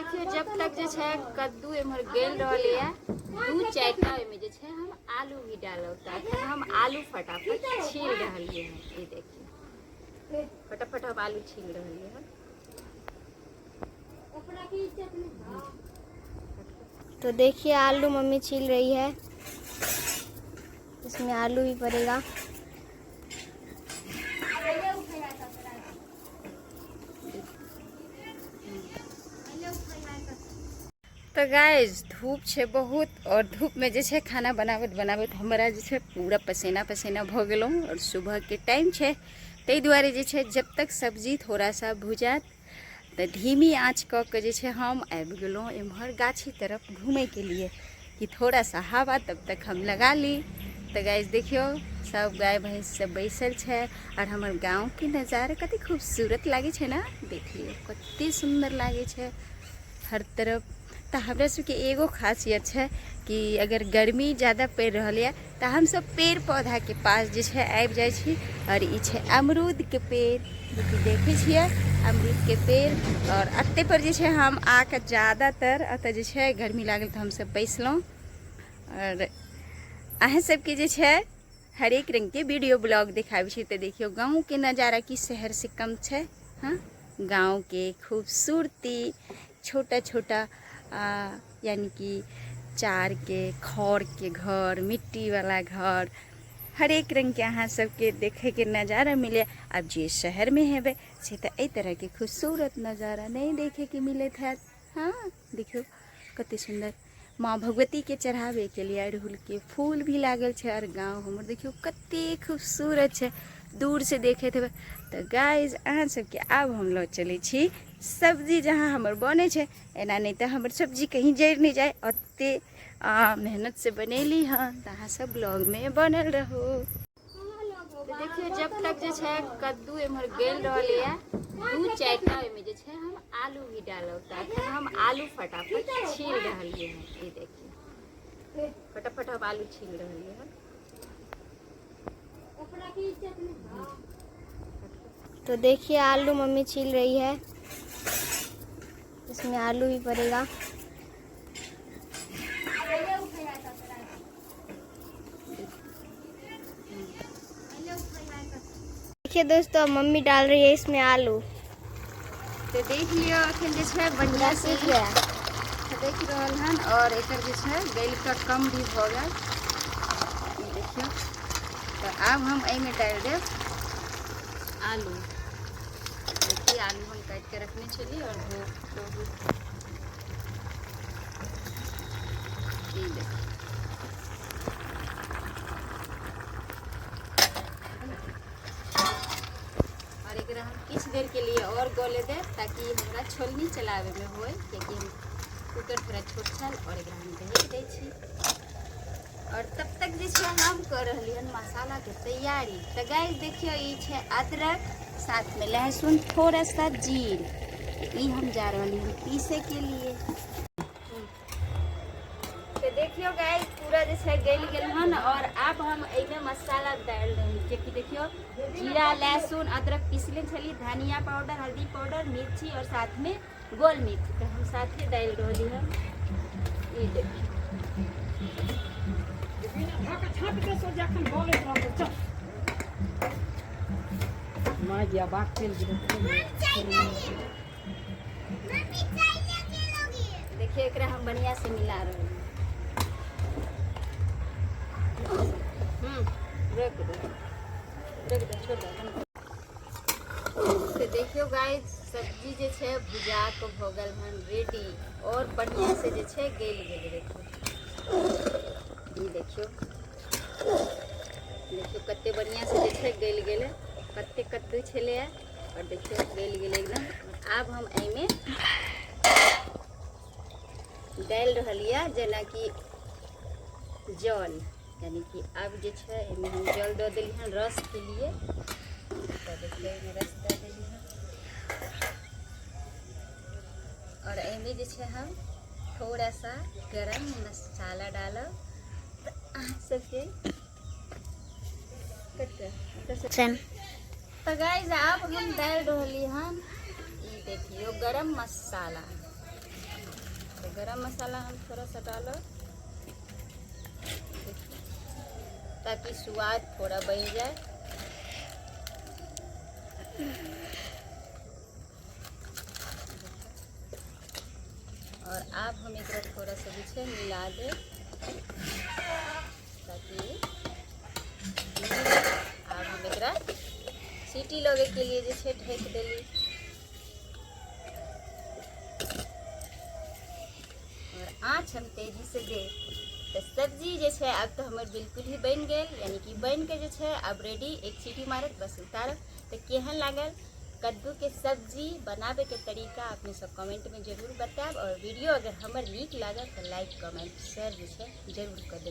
देखियो जब तक जे छे कद्दू एमहर गेल रहले है दू चाइटा में जे छे हम आलू भी डालो ताकि हम आलू फटाफट छील रहलिए हैं। ये देखिए फटाफट हम आलू छील रहलिए हैं। तो देखिए आलू मम्मी छील रही है, इसमें आलू भी पड़ेगा। तो गाइस धूप छे बहुत और धूप में जे छे खाना बनावत बनावत हमारा जे छे पूरा पसीना पसीना भ गेलों और सुबह के टाइम छे तै दुआरे जे छे जब तक सब्जी थोड़ा सा भुजात तो धीमी आँच क के जे छे हम आबि गेलों एम्हर गाछी तरफ घूमे के लिए कि थोड़ा सा हवा तब तक हम लगा ली। तो गाइस देखियो सब गाय भैंस सब बैसल छे और हमार गाँव के नज़ारा कते खूबसूरत लागे छे ना। देखिए कते सुंदर लागे छे हर तरफ। तो हमरा सबके एगो खासियत है कि अगर गर्मी ज़्यादा पड़ रही है तो हम सब पेड़ पौधा के पास जे छे आबि जाइ छी और ई छे अमरूद के पेड़ जो देखे छिए अमरूद के पेड़। और अत्ते पर जे छे हम आके ज़्यादातर अतः जे छे गर्मी लागल तो हम सब बैसलों और अहाँ सबके जे छे हर एक रंग के वीडियो ब्लॉग दिखाबी छी। तो देखियो गाँव के नज़ारा की शहर से कम छे। हाँ गाँव के खूबसूरती छोटा छोटा यानी कि चार के खौर के घर मिट्टी वाला घर हर एक रंग के अहाँ सबके देखे के नज़ारा मिले। अब जे शहर में है से तो ए तरह के खूबसूरत नज़ारा नहीं देखे के मिले था। हाँ देखियो कते सुंदर माँ भगवती के चढ़ावे के लिए अड़हुल के फूल भी लागल छे और गाँव हमर देखियो कते खूबसूरत छे दूर से देखे थे। तो गाइज अहाँ सबके अब हम लोग चले छी सब्जी जहाँ हमर बने छे एना नहीं तो हमर सब्जी कहीं जर नहीं जाए अत्ते मेहनत से बनेली हाँ। तो अहाँ सब ब्लॉग में बनल रहो। तो देखियो जब तक जे छे कद्दू एमहर गेल रहले है दू चाइटा में जे छे हम आलू भी डालो ताकि हम आलू फटाफट छील रहलिए हैं। ये देखिए फटाफट हम आलू छील रहलिए हैं। तो देखिए आलू मम्मी छील रही है, इसमें आलू भी पड़ेगा। देखिए दोस्तों मम्मी डाल रही है इसमें आलू। तो देख लियो अखन जे छे बढ़िया से सीख गया देख रहल हन और एकर जे छे गैल का कम भी हो गए। देखियो तो अब हम एमे डाल देव आलू। देखिए आलू हम काट के रखने चली और और एकरा हम किछ देर के लिए और गोले दे ताकि हमरा छोलनी चलावे में होए क्योंकि हम कुकर थोड़ा छोट छल और एकरा हम ढक दै छी। और तब तक जे छे हम कर रहली हन मसाला के तैयारी। तो गाइस देखियो ई छे अदरक साथ में लहसुन थोड़ा सा जीर ई हम जा रहली हन पीसे के लिए। तो देखियो गाइस पूरा जे छे गल गेल हन और अब हम एमे मसाला डाल रही क्योंकि देखियो जीरा लहसुन अदरक पीसले छली धनिया पाउडर हल्दी पाउडर मिर्ची और साथ में गोल मिर्च तो हम साथ ही डाल रहली हन। ई देखियो देखिए एकरा हम बढ़िया से मिला रहे हैं। छोड़ दो। तो देखियो गाइस सब्जी जे छे भुजा के भगल हन रेडी और बढ़िया से जे छे गल गेल। देखियो ये देखियो देखियो कते बढ़िया से जे छे गल गेले कते कद्दू छले और देखियो गल गेले एकदम। अब हम एमे डाल रहलिया जना कि जल यानी कि अब जे छे एमे हम जल दे देली हन रस के लिए। तो देखिए एमे रस दे देली हन और एमे जे छे हम थोड़ा सा गरम मसाला डालब तो आप सबके तो गाइस अब हम डाल रहली हन ई देखियो गरम मसाला तो गरम मसाला हम थोड़ा सा डालो ताकि स्वाद थोड़ा बढ़ जाए। और अब हम एक थोड़ा सा पीछे मिला दे ताकि अब हम एक सीटी लगे के लिए जैसे ढक देली। और आँच हम तेजी से दे तो सब्जी जैसे अब तो हमारे बिल्कुल ही बन गए, यानी कि बन के जैसे अब रेडी। एक सीटी मारत बस उतारब। तो केहन लागल कद्दू के सब्जी बनावे के तरीका अपने सब कमेंट में जरूर बताएब। और वीडियो अगर हमार नीक लागल तो लाइक कमेंट शेयर जैसे जरूर कर देब।